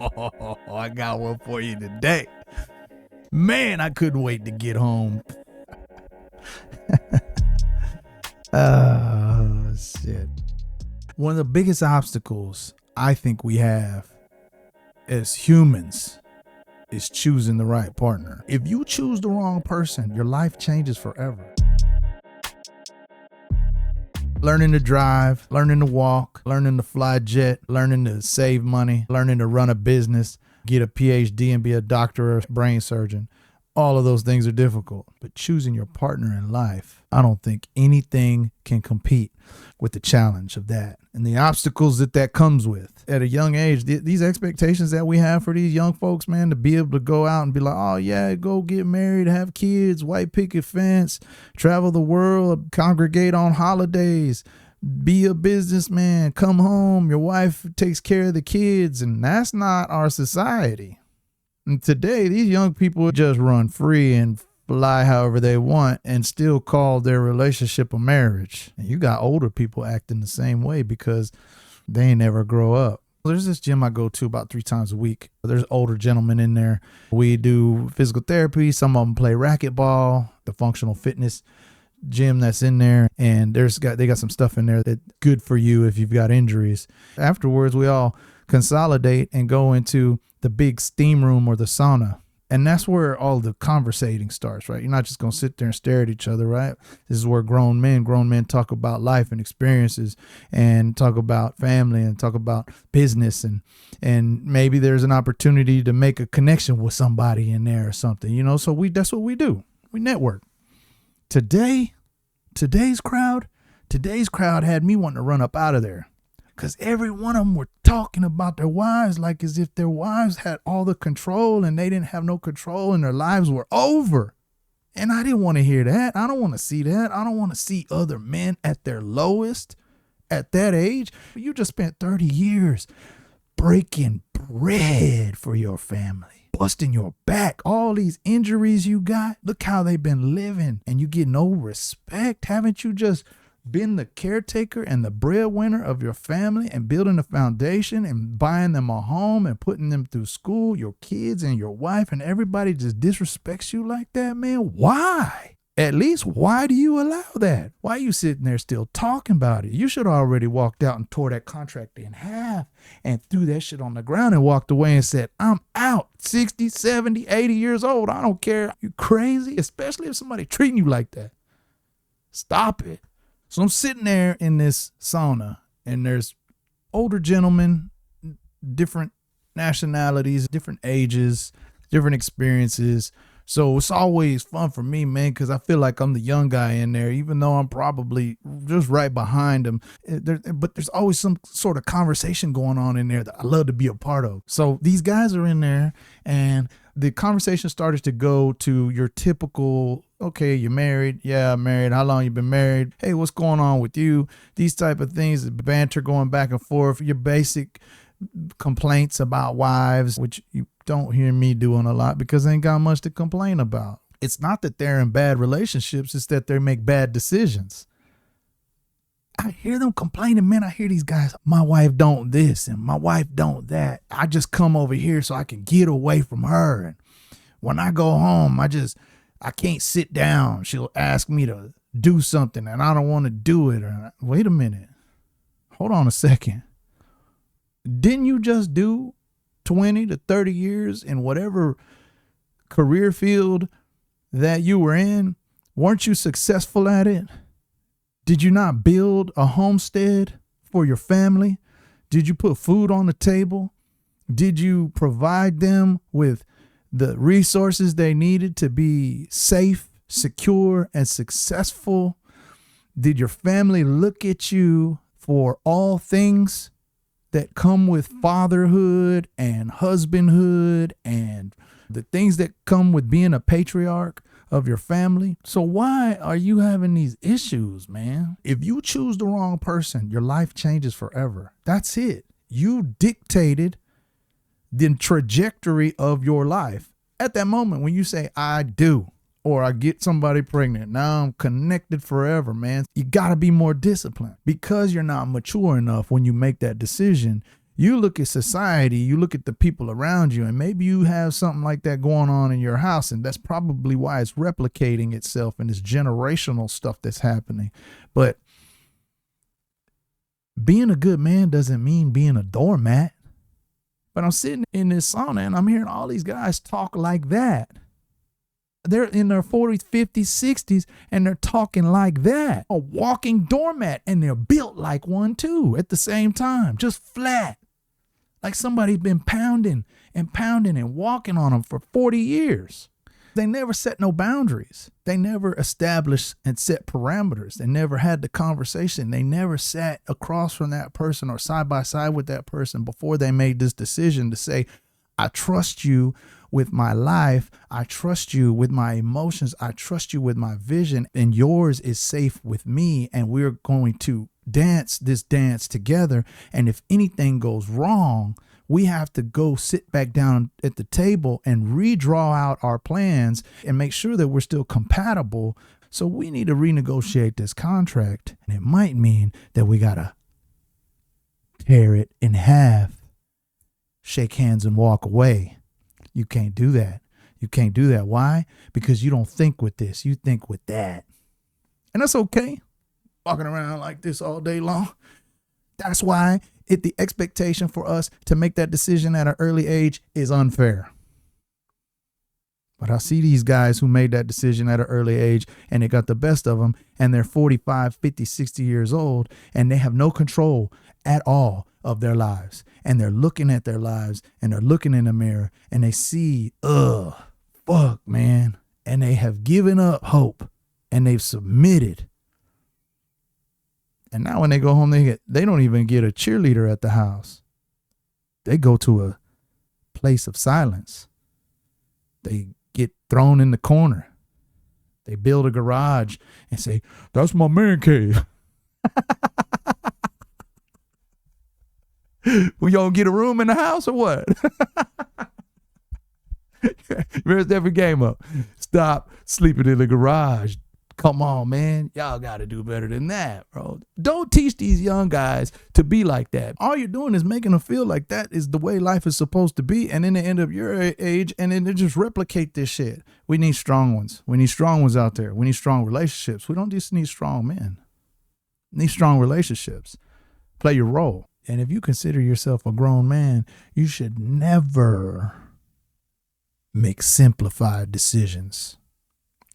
I got one for you today. Man, I couldn't wait to get home. Oh, shit. One of the biggest obstacles I think we have as humans is choosing the right partner. If you choose the wrong person, your life changes forever. Learning to drive, learning to walk, learning to fly jet, learning to save money, learning to run a business, get a PhD and be a doctor or a brain surgeon. All of those things are difficult, but choosing your partner in life, I don't think anything can compete with the challenge of that and the obstacles that comes with. At a young age, these expectations that we have for these young folks, man, to be able to go out and be like, oh yeah, go get married, have kids, white picket fence, travel the world, congregate on holidays, be a businessman, come home, your wife takes care of the kids, and that's not our society. And today, these young people just run free and fly however they want and still call their relationship a marriage. And you got older people acting the same way because they ain't never grow up. There's this gym I go to about 3 times a week. There's older gentlemen in there. We do physical therapy. Some of them play racquetball, the functional fitness gym that's in there. And they got some stuff in there that's good for you if you've got injuries. Afterwards, we all consolidate and go into the big steam room or the sauna. And that's where all the conversating starts, right? You're not just going to sit there and stare at each other, right? This is where grown men talk about life and experiences and talk about family and talk about business. And maybe there's an opportunity to make a connection with somebody in there or something, you know? So that's what we do. We network. Today's crowd had me wanting to run up out of there. Because every one of them were talking about their wives like as if their wives had all the control and they didn't have no control and their lives were over. And I didn't want to hear that. I don't want to see that. I don't want to see other men at their lowest at that age. You just spent 30 years breaking bread for your family, busting your back, all these injuries you got. Look how they've been living and you get no respect. Haven't you just been the caretaker and the breadwinner of your family and building a foundation and buying them a home and putting them through school, your kids and your wife, and everybody just disrespects you like that, man? Why? At least, why do you allow that? Why are you sitting there still talking about it? You should have already walked out and tore that contract in half and threw that shit on the ground and walked away and said, I'm out. 60, 70, 80 years old. I don't care. You crazy? Especially if somebody treating you like that. Stop it. So I'm sitting there in this sauna and there's older gentlemen, different nationalities, different ages, different experiences. So it's always fun for me, man, because I feel like I'm the young guy in there, even though I'm probably just right behind them. But there's always some sort of conversation going on in there that I love to be a part of. So these guys are in there and the conversation started to go to your typical, okay, you're married. Yeah, I'm married. How long you been married? Hey, what's going on with you? These type of things, banter going back and forth, your basic complaints about wives, which you don't hear me doing a lot because they ain't got much to complain about. It's not that they're in bad relationships. It's that they make bad decisions. I hear them complaining, man. I hear these guys, my wife don't this and my wife don't that. I just come over here so I can get away from her. And when I go home, I can't sit down. She'll ask me to do something and I don't want to do it. Wait a minute. Hold on a second. Didn't you just do 20 to 30 years in whatever career field that you were in? Weren't you successful at it? Did you not build a homestead for your family? Did you put food on the table? Did you provide them with the resources they needed to be safe, secure, and successful? Did your family look at you for all things that come with fatherhood and husbandhood and the things that come with being a patriarch of your family? So why are you having these issues, man? If you choose the wrong person, your life changes forever. That's it. You dictated the trajectory of your life. At that moment when you say, I do, or I get somebody pregnant, now I'm connected forever, man. You got to be more disciplined because you're not mature enough when you make that decision. You look at society, you look at the people around you, and maybe you have something like that going on in your house, and that's probably why it's replicating itself and this generational stuff that's happening. But being a good man doesn't mean being a doormat. But I'm sitting in this sauna and I'm hearing all these guys talk like that. They're in their 40s, 50s, 60s, and they're talking like that. A walking doormat, and they're built like one too at the same time, just flat. Like somebody's been pounding and pounding and walking on them for 40 years. They never set no boundaries. They never established and set parameters. They never had the conversation. They never sat across from that person or side by side with that person before they made this decision to say, I trust you with my life. I trust you with my emotions. I trust you with my vision, and yours is safe with me. And we're going to dance this dance together. And if anything goes wrong, we have to go sit back down at the table and redraw out our plans and make sure that we're still compatible. So we need to renegotiate this contract. And it might mean that we got to tear it in half, shake hands and walk away. You can't do that. You can't do that. Why? Because you don't think with this. You think with that. And that's okay. Walking around like this all day long. That's why the expectation for us to make that decision at an early age is unfair. But I see these guys who made that decision at an early age and they got the best of them, and they're 45, 50, 60 years old, and they have no control at all of their lives. And they're looking at their lives and they're looking in the mirror and they see, fuck, man. And they have given up hope and they've submitted. And now when they go home, they don't even get a cheerleader at the house. They go to a place of silence. They get thrown in the corner. They build a garage and say, that's my man cave. We don't get a room in the house or what? Where's every game up? Stop sleeping in the garage. Come on, man. Y'all got to do better than that, bro. Don't teach these young guys to be like that. All you're doing is making them feel like that is the way life is supposed to be. And then they end up your age and then they just replicate this shit. We need strong ones. We need strong ones out there. We need strong relationships. We don't just need strong men. We need strong relationships. Play your role. And if you consider yourself a grown man, you should never make simplified decisions.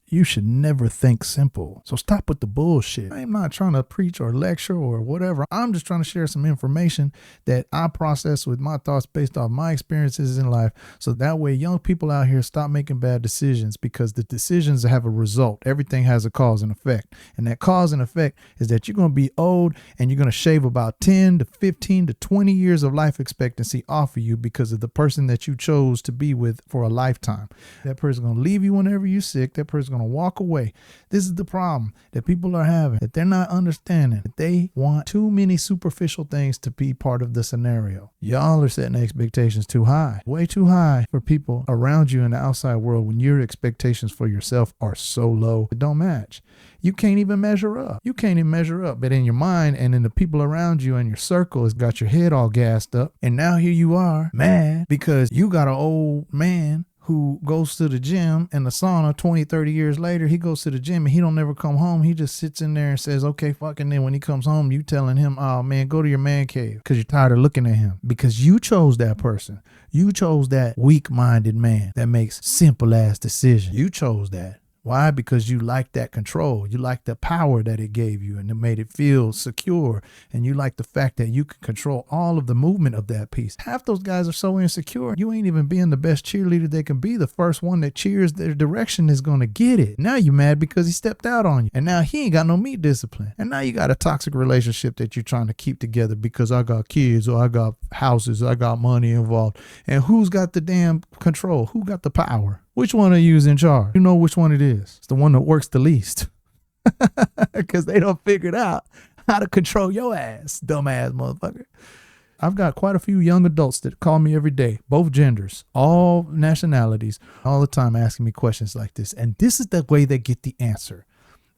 You should never think simple. So stop with the bullshit. I'm not trying to preach or lecture or whatever. I'm just trying to share some information that I process with my thoughts based off my experiences in life. So that way young people out here stop making bad decisions, because the decisions have a result. Everything has a cause and effect. And that cause and effect is that you're going to be old and you're going to shave about 10 to 15 to 20 years of life expectancy off of you because of the person that you chose to be with for a lifetime. That person's going to leave you whenever you're sick. That person's going to walk away. This is the problem that people are having, that they're not understanding, that they want too many superficial things to be part of the scenario. Y'all are setting expectations too high, way too high for people around you in the outside world when your expectations for yourself are so low, it don't match. You can't even measure up. You can't even measure up. But in your mind and in the people around you and your circle has got your head all gassed up. And now here you are mad because you got an old man who goes to the gym and the sauna 20, 30 years later. He goes to the gym and he don't never come home. He just sits in there and says, okay, fucking. Then when he comes home, you telling him, oh man, go to your man cave, because you're tired of looking at him, because you chose that person. You chose that weak-minded man that makes simple ass decisions. You chose that. Why? Because you like that control. You like the power that it gave you and it made it feel secure. And you like the fact that you can control all of the movement of that piece. Half those guys are so insecure. You ain't even being the best cheerleader they can be. The first one that cheers their direction is going to get it. Now you mad because he stepped out on you. And now he ain't got no meat discipline. And now you got a toxic relationship that you're trying to keep together because I got kids or I got houses, I got money involved. And who's got the damn control? Who got the power? Which one of you is in charge? You know which one it is. It's the one that works the least. Because they don't figure it out how to control your ass, dumbass motherfucker. I've got quite a few young adults that call me every day, both genders, all nationalities, all the time asking me questions like this. And this is the way they get the answer.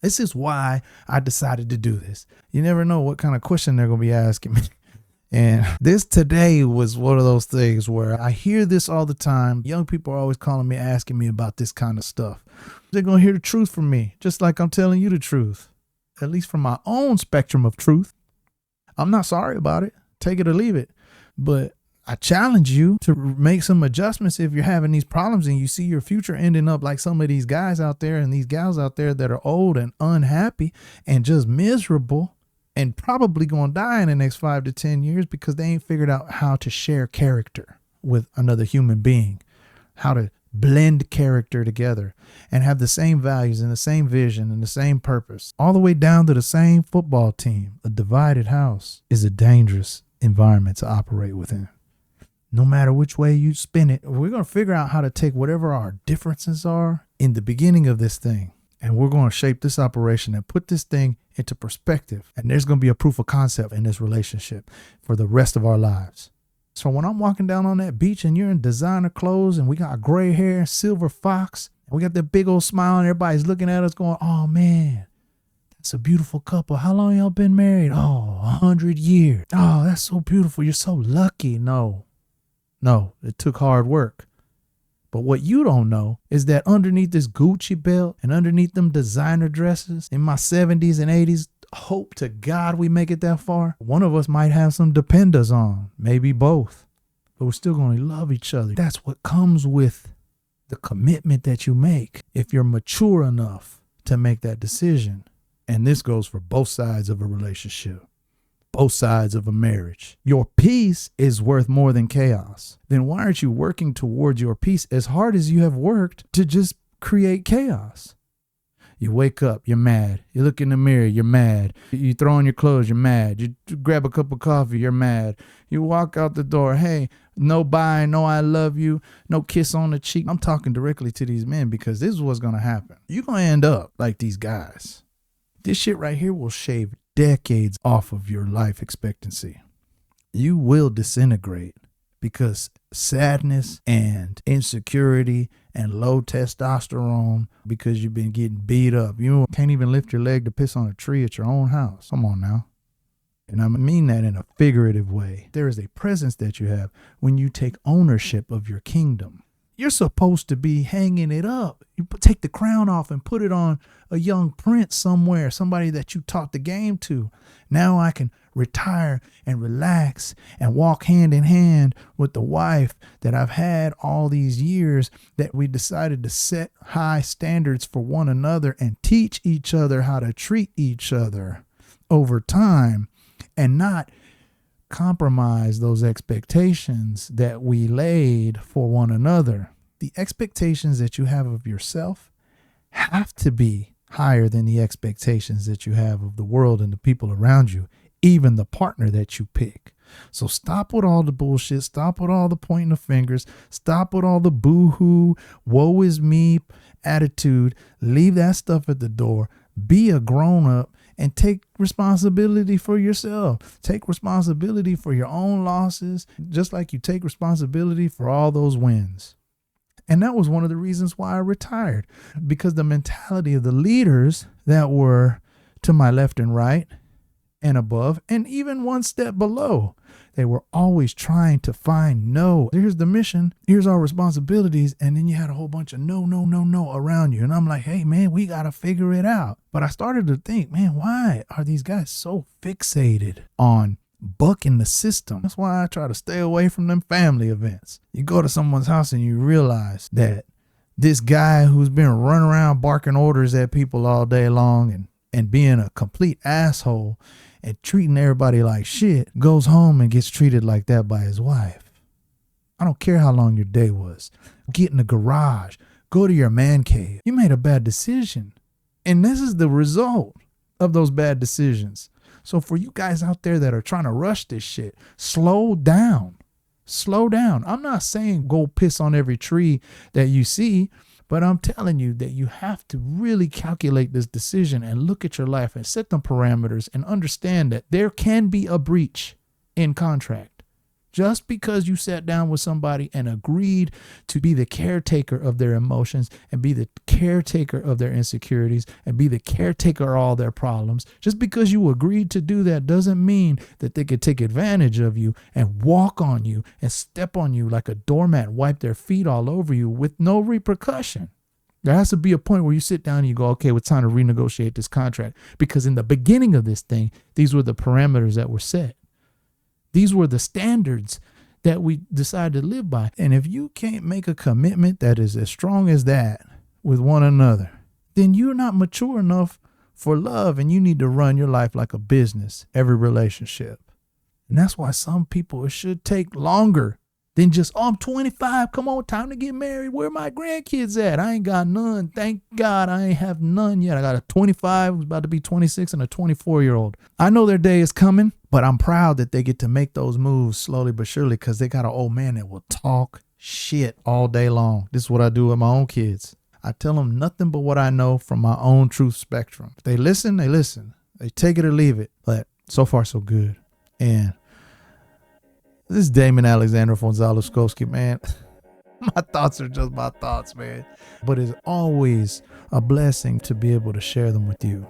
This is why I decided to do this. You never know what kind of question they're going to be asking me. And this today was one of those things where I hear this all the time. Young people are always calling me, asking me about this kind of stuff. They're going to hear the truth from me, just like I'm telling you the truth, at least from my own spectrum of truth. I'm not sorry about it. Take it or leave it. But I challenge you to make some adjustments if you're having these problems and you see your future ending up like some of these guys out there and these gals out there that are old and unhappy and just miserable and probably going to die in the next 5 to 10 years because they ain't figured out how to share character with another human being, how to blend character together and have the same values and the same vision and the same purpose, all the way down to the same football team. A divided house is a dangerous environment to operate within. No matter which way you spin it, we're going to figure out how to take whatever our differences are in the beginning of this thing, and we're going to shape this operation and put this thing into perspective. And there's going to be a proof of concept in this relationship for the rest of our lives. So when I'm walking down on that beach and you're in designer clothes and we got gray hair, silver fox, and we got that big old smile and everybody's looking at us going, oh man, that's a beautiful couple. How long y'all been married? Oh, 100 years. Oh, that's so beautiful. You're so lucky. No, it took hard work. But what you don't know is that underneath this Gucci belt and underneath them designer dresses in my 70s and 80s, hope to God we make it that far. One of us might have some Dependas on, maybe both, but we're still going to love each other. That's what comes with the commitment that you make if you're mature enough to make that decision. And this goes for both sides of a relationship, both sides of a marriage. Your peace is worth more than chaos. Then why aren't you working towards your peace as hard as you have worked to just create chaos? You wake up, you're mad. You look in the mirror, you're mad. You throw on your clothes, you're mad. You grab a cup of coffee, you're mad. You walk out the door, hey, no bye, no I love you, no kiss on the cheek. I'm talking directly to these men because this is what's going to happen. You're going to end up like these guys. This shit right here will shave decades off of your life expectancy. You will disintegrate because sadness and insecurity and low testosterone because you've been getting beat up. You can't even lift your leg to piss on a tree at your own house. Come on now. And I mean that in a figurative way. There is a presence that you have when you take ownership of your kingdom. You're supposed to be hanging it up. You take the crown off and put it on a young prince somewhere, somebody that you taught the game to. Now I can retire and relax and walk hand in hand with the wife that I've had all these years, that we decided to set high standards for one another and teach each other how to treat each other over time and not compromise those expectations that we laid for one another. The expectations that you have of yourself have to be higher than the expectations that you have of the world and the people around you, even the partner that you pick. So stop with all the bullshit. Stop with all the pointing of fingers. Stop with all the boo-hoo, woe is me attitude. Leave that stuff at the door. Be a grown-up and take responsibility for yourself. Take responsibility for your own losses, just like you take responsibility for all those wins. And that was one of the reasons why I retired, because the mentality of the leaders that were to my left and right and above, and even one step below, they were always trying to find no. Here's the mission. Here's our responsibilities. And then you had a whole bunch of no around you. And I'm like, hey, man, we got to figure it out. But I started to think, man, why are these guys so fixated on bucking the system? That's why I try to stay away from them family events. You go to someone's house and you realize that this guy who's been running around barking orders at people all day long and being a complete asshole and treating everybody like shit goes home and gets treated like that by his wife. I don't care how long your day was. Get in the garage. Go to your man cave. You made a bad decision. And this is the result of those bad decisions. So for you guys out there that are trying to rush this shit, slow down. Slow down. I'm not saying go piss on every tree that you see, but I'm telling you that you have to really calculate this decision and look at your life and set them parameters and understand that there can be a breach in contract. Just because you sat down with somebody and agreed to be the caretaker of their emotions and be the caretaker of their insecurities and be the caretaker of all their problems, just because you agreed to do that doesn't mean that they could take advantage of you and walk on you and step on you like a doormat, wipe their feet all over you with no repercussion. There has to be a point where you sit down and you go, okay, it's time to renegotiate this contract. Because in the beginning of this thing, these were the parameters that were set. These were the standards that we decided to live by. And if you can't make a commitment that is as strong as that with one another, then you're not mature enough for love, and you need to run your life like a business, every relationship. And that's why some people, it should take longer than just, oh, I'm 25. Come on, time to get married. Where my grandkids at? I ain't got none. Thank God I ain't have none yet. I got a 25 who's about to be 26 and a 24-year-old. I know their day is coming, but I'm proud that they get to make those moves slowly but surely because they got an old man that will talk shit all day long. This is what I do with my own kids. I tell them nothing but what I know from my own truth spectrum. If they listen, they listen. They take it or leave it. But so far, so good. And this is Damon Alexander Fonzalowski, man. My thoughts are just my thoughts, man. But it's always a blessing to be able to share them with you.